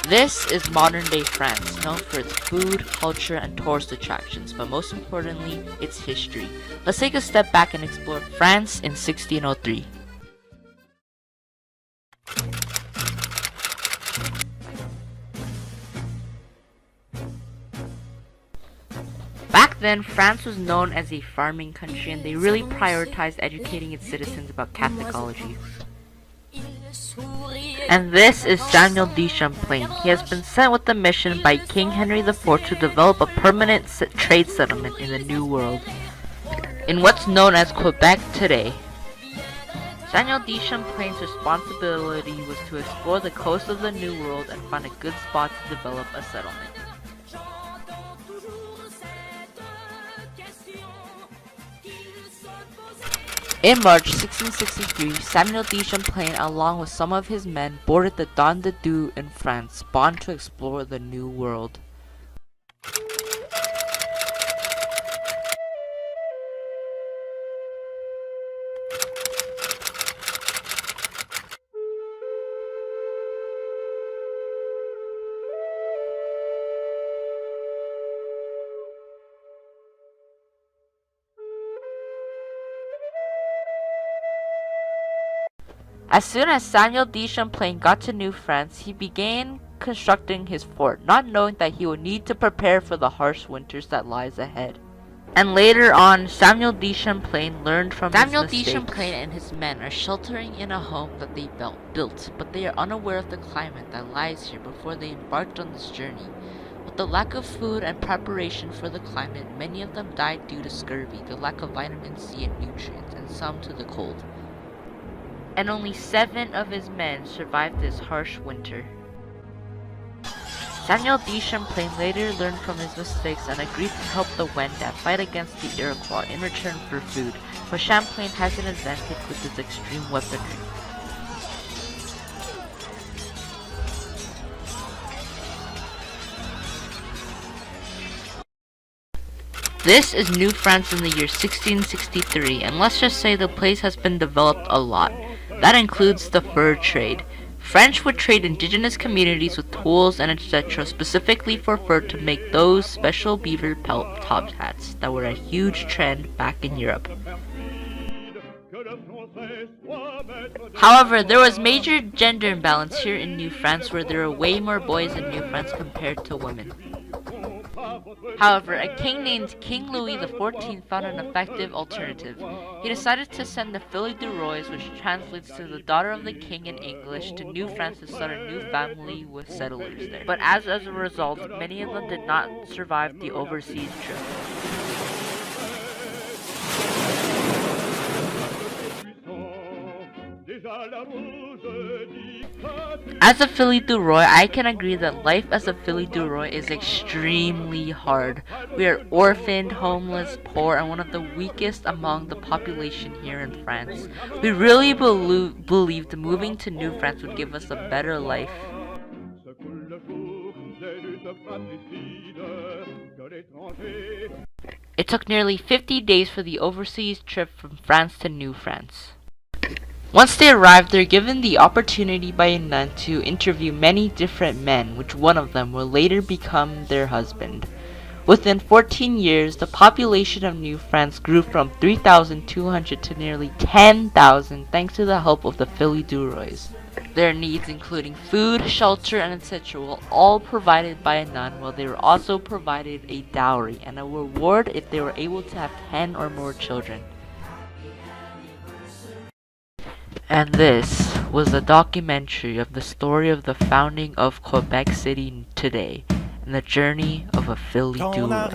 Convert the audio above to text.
This is modern-day France, known for its food, culture, and tourist attractions, but most importantly, its history. Let's take a step back and explore France in 1603. Back then, France was known as a farming country, and they really prioritized educating its citizens about Catholicology. And this is Samuel de Champlain. He has been sent with a mission by King Henry IV to develop a permanent trade settlement in the New World, in what's known as Quebec today. Samuel de Champlain's responsibility was to explore the coast of the New World and find a good spot to develop a settlement. In March 1663, Samuel de Champlain, along with some of his men, boarded the Don de Dieu in France, bound to explore the New World. As soon as Samuel de Champlain got to New France, he began constructing his fort, not knowing that he would need to prepare for the harsh winters that lies ahead. And later on, Samuel de Champlain learned from his mistakes. Samuel de Champlain and his men are sheltering in a home that they built, but they are unaware of the climate that lies here before they embarked on this journey. With the lack of food and preparation for the climate, many of them died due to scurvy, the lack of vitamin C and nutrients, and some to the cold. And only 7 of his men survived this harsh winter. Samuel de Champlain later learned from his mistakes and agreed to help the Wendat fight against the Iroquois in return for food, but Champlain has an advantage with his extreme weaponry. This is New France in the year 1663, and let's just say the place has been developed a lot. That includes the fur trade. French would trade indigenous communities with tools and etc. specifically for fur to make those special beaver pelt top hats that were a huge trend back in Europe. However, there was major gender imbalance here in New France, where there were way more boys in New France compared to women. However, a king named King Louis XIV found an effective alternative. He decided to send the Fille du Roi, which translates to the daughter of the king in English, to New France to start a new family with settlers there. But as a result, many of them did not survive the overseas trip. As a Fille du Roi, I can agree that life as a Fille du Roi is extremely hard. We are orphaned, homeless, poor, and one of the weakest among the population here in France. We really believed moving to New France would give us a better life. It took nearly 50 days for the overseas trip from France to New France. Once they arrived, they're given the opportunity by a nun to interview many different men, which one of them will later become their husband. Within 14 years, the population of New France grew from 3,200 to nearly 10,000 thanks to the help of the Fille du Roi. Their needs, including food, shelter, and etc., were all provided by a nun, while they were also provided a dowry and a reward if they were able to have 10 or more children. And this was a documentary of the story of the founding of Quebec City today, and the journey of a Fille du Roi.